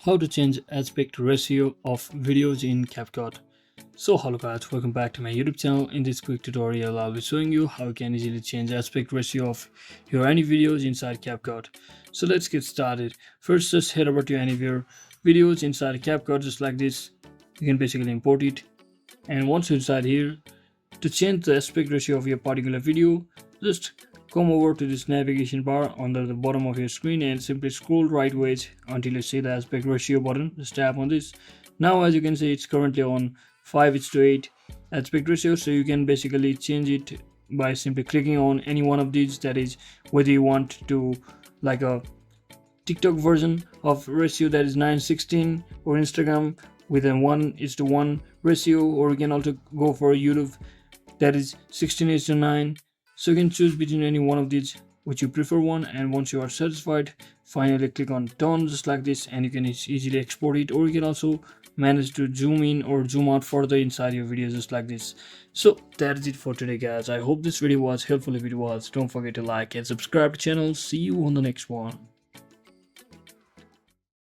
How to change aspect ratio of videos in CapCut. So hello guys, welcome back to my YouTube channel. In this quick tutorial I'll be showing you how you can easily change aspect ratio of your any videos inside CapCut. So let's get started. First, just head over to any of your videos inside CapCut, just like this. You can basically import it, and once you decide here to change the aspect ratio of your particular video, just come over to this navigation bar under the bottom of your screen and simply scroll rightways until you see the aspect ratio button. Just tap on this. Now as you can see, it's currently on 5:8 aspect ratio, so you can basically change it by simply clicking on any one of these. That is, whether you want to like a TikTok version of ratio, that is 9:16, or Instagram with a 1:1 ratio, or you can also go for YouTube, that is 16:9. So you can choose between any one of these which you prefer one, and once you are satisfied, finally click on done, just like this, and you can easily export it, or you can also manage to zoom in or zoom out further inside your video, just like this. So that's it for today guys. I hope this video was helpful. If it was, don't forget to like and subscribe to the channel. See you on the next one.